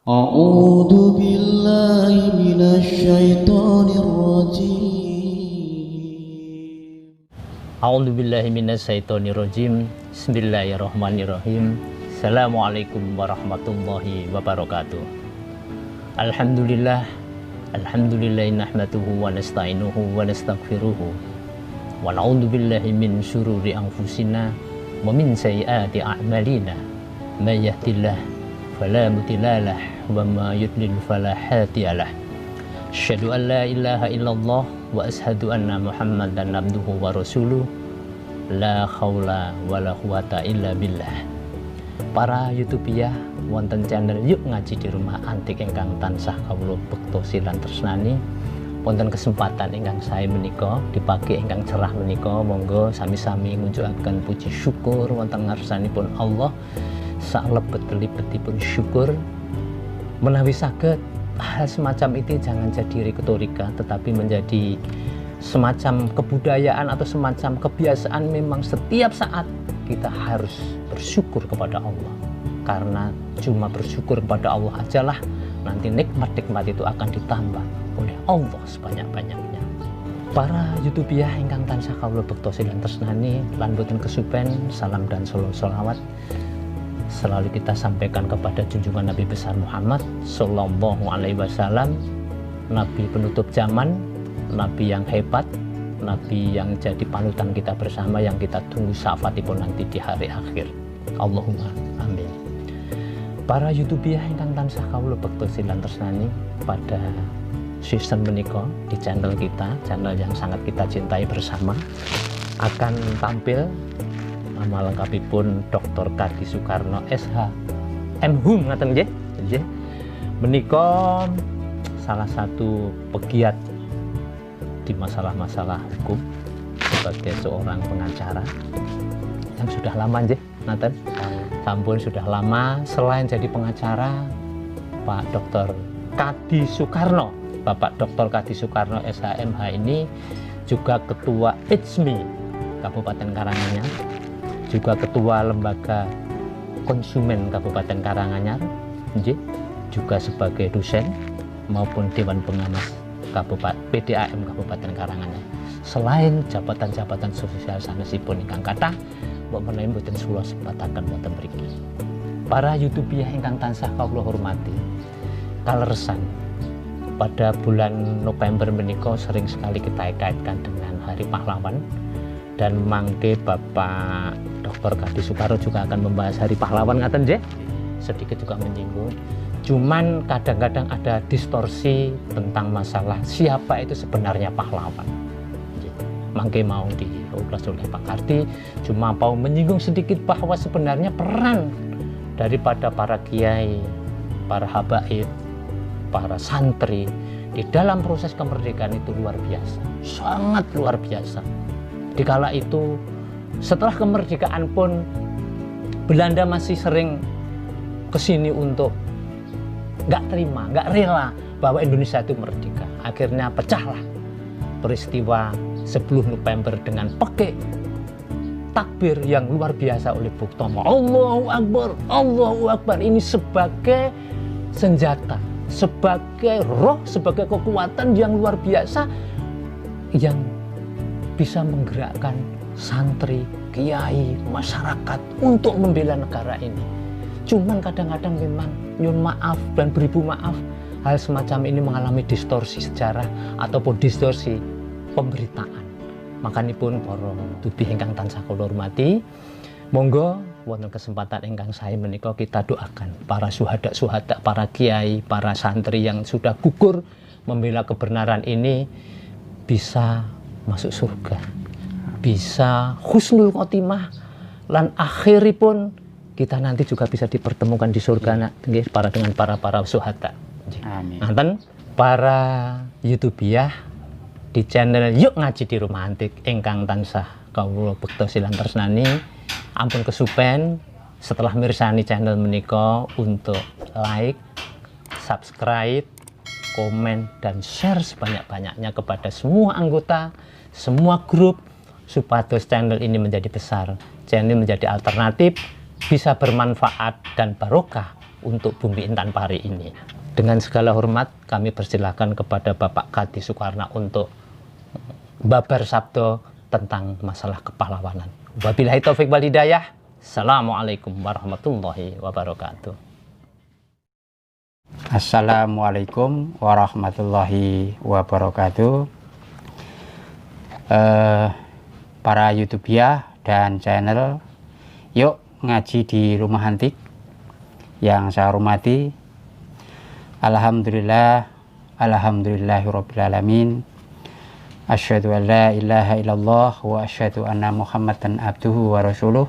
أعوذ بالله من الشيطان الرجيم. A'udzubillahiminasyaitonirrajim. Bismillahirrahmanirrahim. Assalamualaikum warahmatullahi wabarakatuh. Alhamdulillah nahmaduhu wa nasta'inuhu wa nastaghfiruhu wa na'udzubillahi min syururi anfusina wa min sayyiati a'malina. May yahdihillahu fala mudhillalah wa may yudlil fala hadiyalah. Asyhadu an la ilaha illallah wa asyhadu anna Muhammadan abduhu wa rasuluh. La haula wala quwata illa billah. Para YouTubiah wonten channel Yuk Ngaji di Rumah Antik ingkang tansah kawula bekto silan tresnani, wonten kesempatan ingkang sae menika di pagi ingkang cerah menika, monggo sami-sami ngunjukaken puji syukur wonten ngarsanipun Allah. Salebet-lebetipun syukur menawi saged hal semacam itu jangan jadi retorika, tetapi menjadi semacam kebudayaan atau semacam kebiasaan. Memang setiap saat kita harus bersyukur kepada Allah, karena cuma bersyukur kepada Allah ajalah nanti nikmat-nikmat itu akan ditambah oleh Allah sebanyak-banyaknya. Para YouTubiah ingkang tansah kawula bekto silan tresnani lan boten kesupen salam dan sholawat selalu kita sampaikan kepada junjungan Nabi besar Muhammad Sallallahu Alaihi Wasallam, Nabi penutup zaman, Nabi yang hebat, Nabi yang jadi panutan kita bersama, yang kita tunggu syafaatipun nanti di hari akhir. Allahumma amin. Para YouTubiah ingkang tansah kawula bekto silan tresnani, pada season menika di channel kita, channel yang sangat kita cintai bersama, akan tampil nama lengkapipun Dr. Kardi Soekarno SH M.Hum ngaten nggih. Menika salah satu pegiat di masalah-masalah hukum sebagai seorang pengacara yang sudah lama nggih ngaten. Sampun sudah lama. Selain jadi pengacara, Pak Dr. Kardi Soekarno, Bapak Dr. Kardi Soekarno SH.M.H ini juga ketua IJMI Kabupaten Karanganyar, juga ketua lembaga konsumen Kabupaten Karanganyar, juga sebagai dosen maupun Dewan Pengawas Kabupaten PDAM Kabupaten Karanganyar. Selain jabatan-jabatan sosial sanesipun ingkang kathah, mbok menawi mboten kula sebataken wonten mriki. Para YouTubiah ingkang tansah kawula hormati, kaleresan pada bulan November menika sering sekali kita kaitkan dengan Hari Pahlawan, dan mangke Bapak Dr. Kardi Soekarno juga akan membahas Hari Pahlawan ngaten nggih. Sedikit juga menyinggung. Cuman kadang-kadang ada distorsi tentang masalah siapa itu sebenarnya pahlawan. Mangke mau diulas oleh Pak Kardi, cuma mau menyinggung sedikit bahwa sebenarnya peran daripada para kiai, para habaib, para santri di dalam proses kemerdekaan itu luar biasa, sangat luar biasa. Dikala itu setelah kemerdekaan pun Belanda masih sering kesini untuk nggak terima, nggak rela bahwa Indonesia itu merdeka. Akhirnya pecahlah peristiwa 10 November dengan pakai takbir yang luar biasa oleh Bung Tomo. Allahu Akbar, Allahu Akbar. Ini sebagai senjata, sebagai roh, sebagai kekuatan yang luar biasa yang bisa menggerakkan santri, kiai, masyarakat untuk membela negara ini. Cuman kadang-kadang memang nyun maaf dan beribu maaf, hal semacam ini mengalami distorsi sejarah ataupun distorsi pemberitaan. Makanipun para tubi ingkang tansah kula hormati, monggo wonten kesempatan ingkang sae menika kita doakan para syuhada, para kiai, para santri yang sudah gugur membela kebenaran ini bisa masuk surga, bisa husnul khotimah, lan akhiripun kita nanti juga bisa dipertemukan di surga dengan para syuhada. Amin. Nanten para YouTubiah di channel Yuk Ngaji di Rumah Antik ingkang tansah kawula bekto silan tresnani, ampun kesupen setelah mirsani channel menika untuk like, subscribe, komen, dan share sebanyak-banyaknya kepada semua anggota, semua grup, supados channel ini menjadi besar, channel menjadi alternatif, bisa bermanfaat dan barokah untuk Bumi Intan Pari ini. Dengan segala hormat kami persilahkan kepada Bapak Kadi Soekarno untuk babar sabdo tentang masalah kepahlawanan. Wabillahi taufik wal hidayah. Assalamualaikum warahmatullahi wabarakatuh. Assalamualaikum warahmatullahi wabarakatuh. Para YouTuber dan channel Yuk Ngaji di Rumah Antik yang saya hormati, alhamdulillahirrabbilalamin, asyhadu an la ilaha illallah wa asyhadu anna muhammadan abduhu wa rasuluh.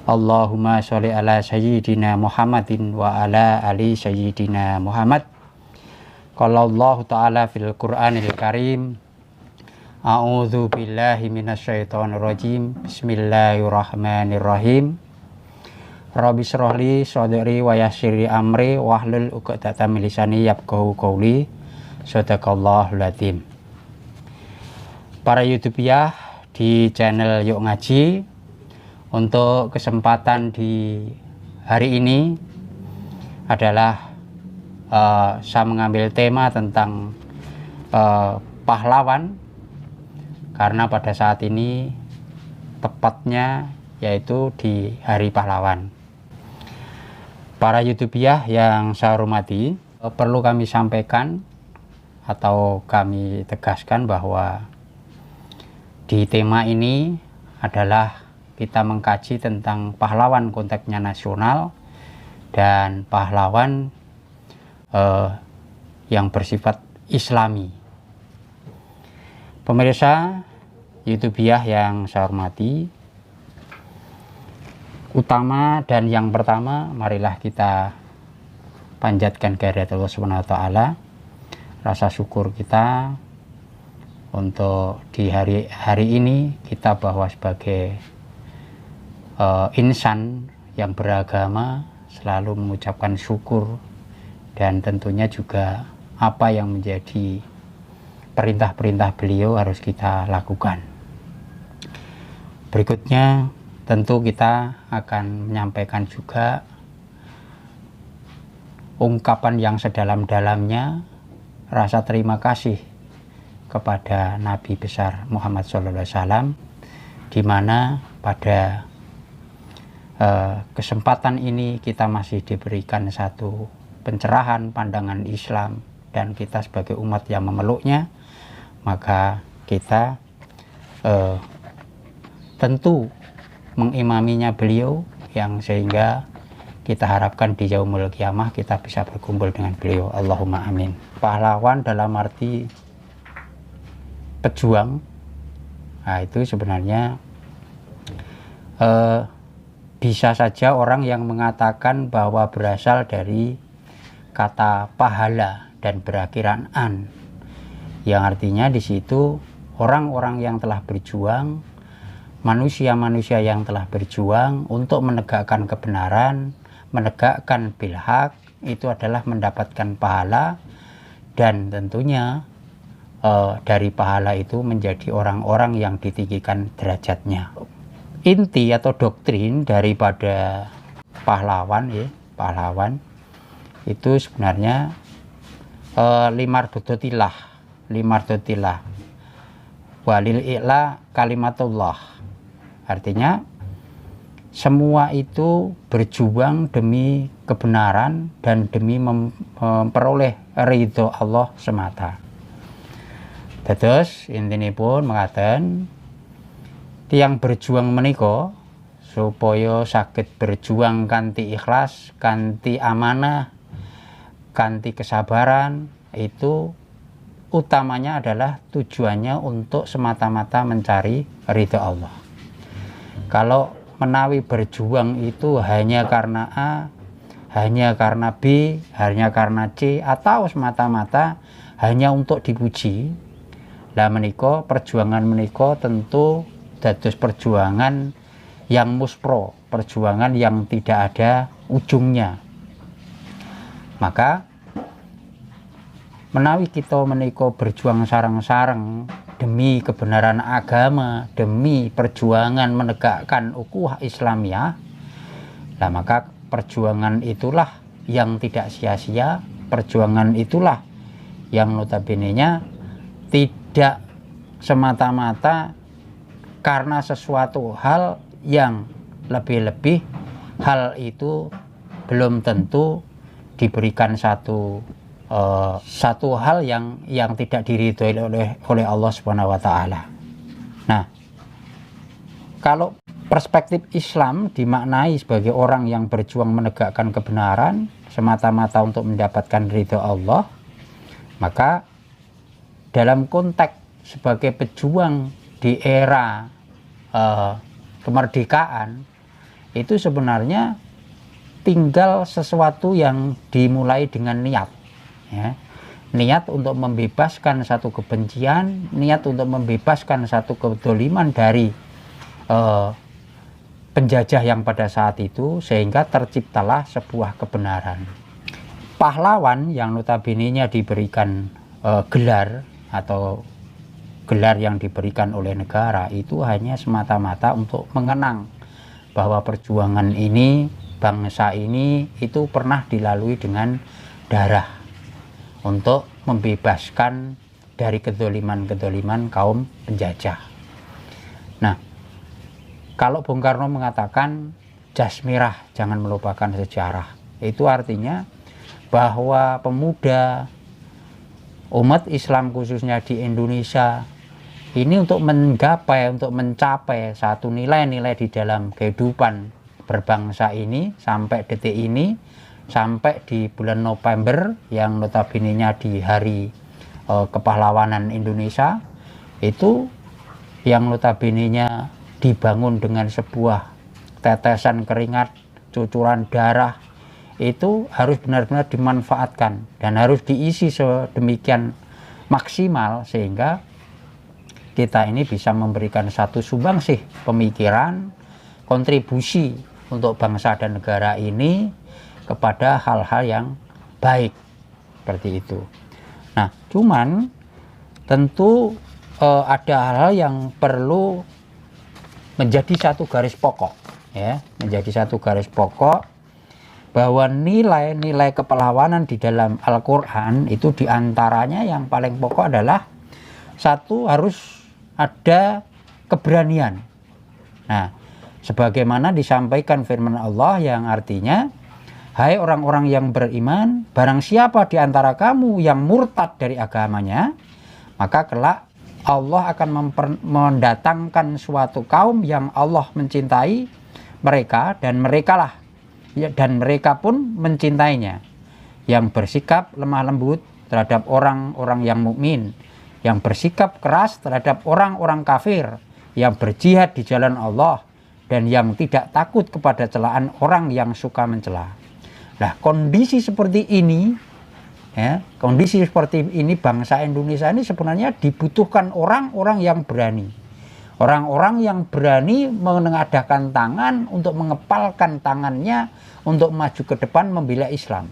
Allahumma sholli ala sayyidina Muhammadin wa ala ali sayyidina Muhammad. Qala Allah ta'ala fil Qur'anil Karim, a'udzu billahi minasyaitonir rajim. Bismillahirrahmanirrahim. Rabbi shrah li sadri wa yassir li amri wahlul 'uqdatam min lisani yafqahu qawli. Shadaqallahul azim. Para YouTuber di channel Yuk Ngaji, untuk kesempatan di hari ini adalah saya mengambil tema tentang pahlawan, karena pada saat ini tepatnya yaitu di Hari Pahlawan. Para YouTuber yang saya hormati, perlu kami sampaikan atau kami tegaskan bahwa di tema ini adalah kita mengkaji tentang pahlawan konteksnya nasional dan pahlawan yang bersifat Islami. Pemirsa YouTuber yang saya hormati, utama dan yang pertama, marilah kita panjatkan kehadirat Allah Subhanahu wa taala, rasa syukur kita untuk di hari ini kita bahwa sebagai insan yang beragama selalu mengucapkan syukur, dan tentunya juga apa yang menjadi perintah-perintah beliau harus kita lakukan. Berikutnya tentu kita akan menyampaikan juga ungkapan yang sedalam-dalamnya rasa terima kasih kepada Nabi besar Muhammad SAW, di mana pada kesempatan ini kita masih diberikan satu pencerahan pandangan Islam, dan kita sebagai umat yang memeluknya, maka kita tentu mengimaminya beliau, yang sehingga kita harapkan di yaumul kiamah kita bisa berkumpul dengan beliau. Allahumma amin. Pahlawan dalam arti pejuang, nah itu sebenarnya bisa saja orang yang mengatakan bahwa berasal dari kata pahala dan berakhiran an, yang artinya di situ orang-orang yang telah berjuang, manusia-manusia yang telah berjuang untuk menegakkan kebenaran, menegakkan bil-haq, itu adalah mendapatkan pahala, dan tentunya dari pahala itu menjadi orang-orang yang ditinggikan derajatnya. Inti atau doktrin daripada pahlawan, ya, pahlawan itu sebenarnya limardotilah walil i'la kalimatullah, artinya semua itu berjuang demi kebenaran dan demi memperoleh ridho Allah semata. Terus intinya pun mengatakan tiang berjuang menika supaya sakit berjuang kanthi ikhlas, kanthi amanah, kanthi kesabaran, itu utamanya adalah tujuannya untuk semata-mata mencari ridha Allah. Kalau menawi berjuang itu hanya karena A, hanya karena B, hanya karena C, atau semata-mata hanya untuk dipuji, lah menika perjuangan menika tentu dados perjuangan yang muspro, perjuangan yang tidak ada ujungnya. Maka menawi kita menika berjuang sareng-sareng demi kebenaran agama, demi perjuangan menegakkan ukhuwah Islamiyah, lah maka perjuangan itulah yang tidak sia-sia. Perjuangan itulah yang notabene-nya tidak semata-mata karena sesuatu hal yang lebih-lebih hal itu belum tentu diberikan satu hal yang tidak diridhoi oleh Allah Subhanahu wa taala. Nah, kalau perspektif Islam dimaknai sebagai orang yang berjuang menegakkan kebenaran semata-mata untuk mendapatkan ridho Allah, maka dalam konteks sebagai pejuang di era kemerdekaan itu sebenarnya tinggal sesuatu yang dimulai dengan niat, ya. Niat untuk membebaskan satu kebencian, niat untuk membebaskan satu kezaliman dari penjajah yang pada saat itu, sehingga terciptalah sebuah kebenaran. Pahlawan yang notabene-nya diberikan gelar atau gelar yang diberikan oleh negara itu hanya semata-mata untuk mengenang bahwa perjuangan ini, bangsa ini itu pernah dilalui dengan darah untuk membebaskan dari kezaliman-kezaliman kaum penjajah. Nah, kalau Bung Karno mengatakan jas merah jangan melupakan sejarah, itu artinya bahwa pemuda umat Islam khususnya di Indonesia ini untuk mencapai satu nilai-nilai di dalam kehidupan berbangsa ini sampai detik ini, sampai di bulan November yang notabene-nya di hari kepahlawanan Indonesia, itu yang notabene-nya dibangun dengan sebuah tetesan keringat, cucuran darah, itu harus benar-benar dimanfaatkan dan harus diisi sedemikian maksimal sehingga kita ini bisa memberikan satu sumbangsih pemikiran, kontribusi untuk bangsa dan negara ini kepada hal-hal yang baik seperti itu. Nah, cuman tentu ada hal-hal yang perlu menjadi satu garis pokok, ya, menjadi satu garis pokok bahwa nilai-nilai kepahlawanan di dalam Al-Quran itu diantaranya yang paling pokok adalah satu, harus ada keberanian. Nah, sebagaimana disampaikan firman Allah yang artinya, hai orang-orang yang beriman, barang siapa di antara kamu yang murtad dari agamanya, maka kelak Allah akan mendatangkan suatu kaum yang Allah mencintai mereka dan mereka pun mencintainya, yang bersikap lemah lembut terhadap orang-orang yang mukmin, yang bersikap keras terhadap orang-orang kafir, yang berjihad di jalan Allah, dan yang tidak takut kepada celaan orang yang suka mencela. Nah, kondisi seperti ini, ya, kondisi seperti ini bangsa Indonesia ini sebenarnya dibutuhkan orang-orang yang berani. Orang-orang yang berani menengadahkan tangan untuk mengepalkan tangannya untuk maju ke depan membela Islam.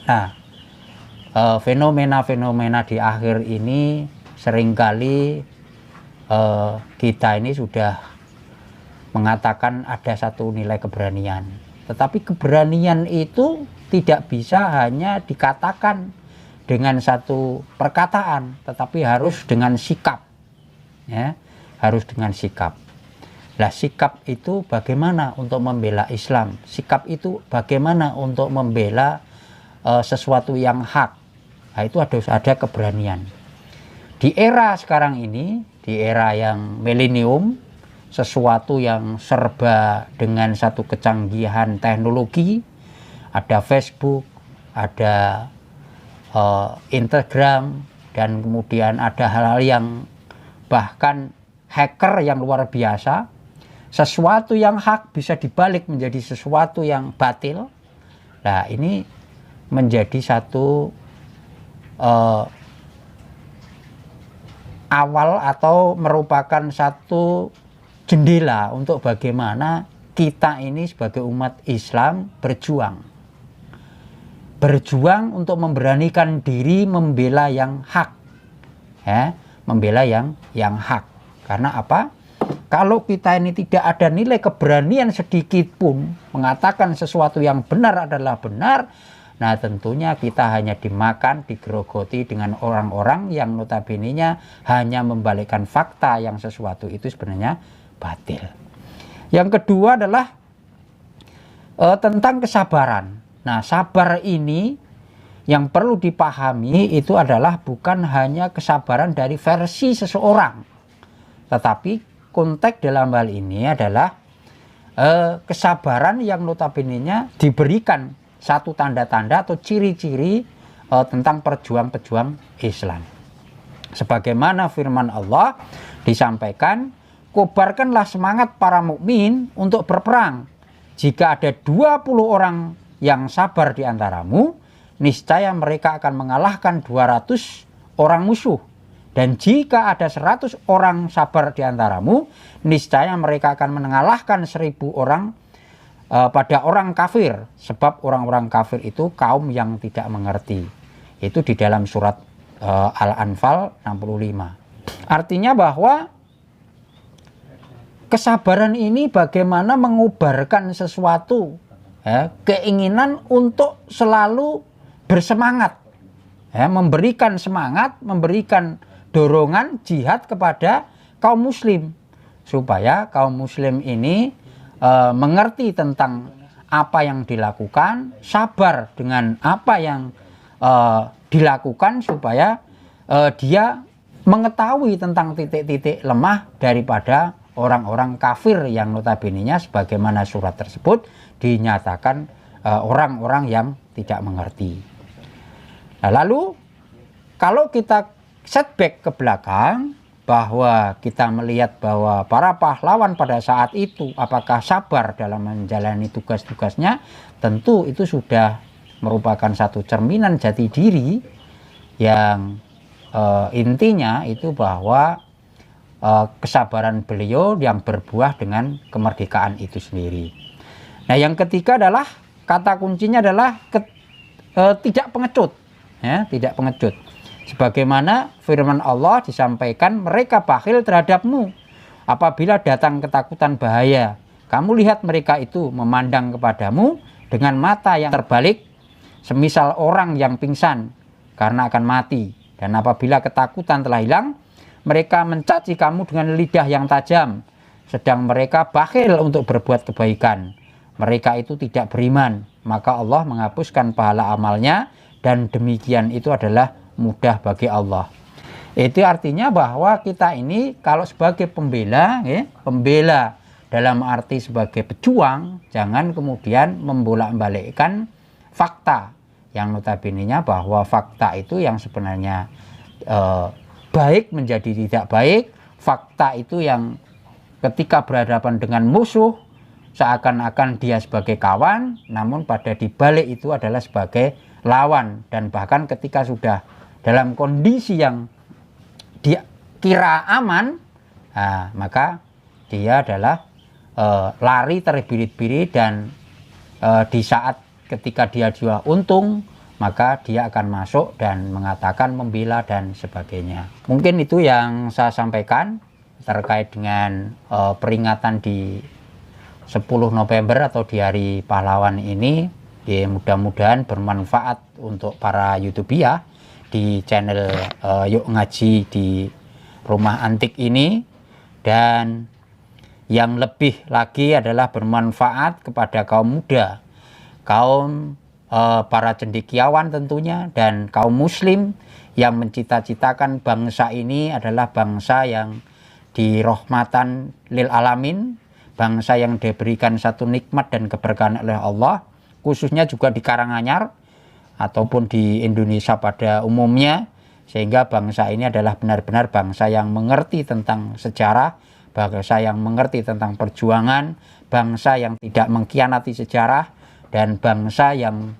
Nah, fenomena-fenomena di akhir ini seringkali kita ini sudah mengatakan ada satu nilai keberanian. Tetapi keberanian itu tidak bisa hanya dikatakan dengan satu perkataan, tetapi harus dengan sikap, ya, harus dengan sikap. Lah, sikap itu bagaimana untuk membela Islam? Sikap itu bagaimana untuk membela sesuatu yang hak? Nah, itu harus ada keberanian. Di era sekarang ini, di era yang milenium, sesuatu yang serba dengan satu kecanggihan teknologi, ada Facebook, ada Instagram, dan kemudian ada hal-hal yang bahkan hacker yang luar biasa. Sesuatu yang hak bisa dibalik menjadi sesuatu yang batil. Nah, ini menjadi satu awal atau merupakan satu jendela untuk bagaimana kita ini sebagai umat Islam berjuang untuk memberanikan diri membela yang hak, ya, membela yang hak. Karena apa? kalau kita ini tidak ada nilai keberanian sedikit pun mengatakan sesuatu yang benar adalah benar, nah tentunya kita hanya dimakan, digerogoti dengan orang-orang yang notabene-nya hanya membalikkan fakta yang sesuatu itu sebenarnya batil. Yang kedua adalah tentang kesabaran. Nah, sabar ini yang perlu dipahami itu adalah bukan hanya kesabaran dari versi seseorang, tetapi konteks dalam hal ini adalah kesabaran yang notabene-nya diberikan satu tanda-tanda atau ciri-ciri tentang perjuang-pejuang Islam. Sebagaimana firman Allah disampaikan, kobarkanlah semangat para mukmin untuk berperang. Jika ada 20 orang yang sabar di antaramu, niscaya mereka akan mengalahkan 200 orang musuh. Dan jika ada 100 orang sabar di antaramu, niscaya mereka akan mengalahkan 1000 orang pada orang kafir. Sebab orang-orang kafir itu kaum yang tidak mengerti. Itu di dalam surat Al-Anfal 65. Artinya bahwa kesabaran ini bagaimana mengubarkan sesuatu, keinginan untuk selalu bersemangat, memberikan semangat, memberikan dorongan jihad kepada kaum muslim, supaya kaum muslim ini mengerti tentang apa yang dilakukan, sabar dengan apa yang dilakukan, supaya dia mengetahui tentang titik-titik lemah daripada orang-orang kafir yang notabene-nya sebagaimana surat tersebut dinyatakan orang-orang yang tidak mengerti. Nah, lalu kalau kita setback ke belakang, bahwa kita melihat bahwa para pahlawan pada saat itu apakah sabar dalam menjalani tugas-tugasnya, tentu itu sudah merupakan satu cerminan jati diri yang intinya itu bahwa kesabaran beliau yang berbuah dengan kemerdekaan itu sendiri. Nah, yang ketiga adalah kata kuncinya adalah tidak pengecut, tidak pengecut. Sebagaimana firman Allah disampaikan, mereka bakhil terhadapmu apabila datang ketakutan bahaya. Kamu lihat mereka itu memandang kepadamu dengan mata yang terbalik, semisal orang yang pingsan karena akan mati. Dan apabila ketakutan telah hilang, mereka mencaci kamu dengan lidah yang tajam, sedang mereka bakhil untuk berbuat kebaikan. Mereka itu tidak beriman, maka Allah menghapuskan pahala amalnya, dan demikian itu adalah mudah bagi Allah. Itu artinya bahwa kita ini kalau sebagai pembela, pembela dalam arti sebagai pejuang, jangan kemudian membolak-balikkan fakta, yang notabene-nya bahwa fakta itu yang sebenarnya baik menjadi tidak baik, fakta itu yang ketika berhadapan dengan musuh seakan-akan dia sebagai kawan, namun pada dibalik itu adalah sebagai lawan. Dan bahkan ketika sudah dalam kondisi yang dia kira aman, maka dia adalah lari terbirit-birit, dan di saat ketika dia juga untung, maka dia akan masuk dan mengatakan membela dan sebagainya. Mungkin itu yang saya sampaikan terkait dengan peringatan di 10 November atau di Hari Pahlawan ini. Ya, mudah-mudahan bermanfaat untuk para YouTuber di channel Yuk Ngaji di Rumah Antik ini, dan yang lebih lagi adalah bermanfaat kepada kaum muda, kaum para cendekiawan tentunya, dan kaum muslim yang mencita-citakan bangsa ini adalah bangsa yang dirahmatan lil alamin, bangsa yang diberikan satu nikmat dan keberkahan oleh Allah, khususnya juga di Karanganyar ataupun di Indonesia pada umumnya, sehingga bangsa ini adalah benar-benar bangsa yang mengerti tentang sejarah, bangsa yang mengerti tentang perjuangan, bangsa yang tidak mengkhianati sejarah, dan bangsa yang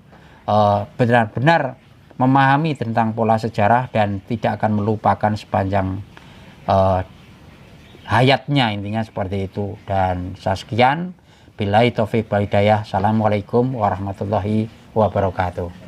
benar-benar memahami tentang pola sejarah dan tidak akan melupakan sepanjang hayatnya, intinya seperti itu. Dan sekian, billahi taufiq wal hidayah. Assalamualaikum warahmatullahi wabarakatuh.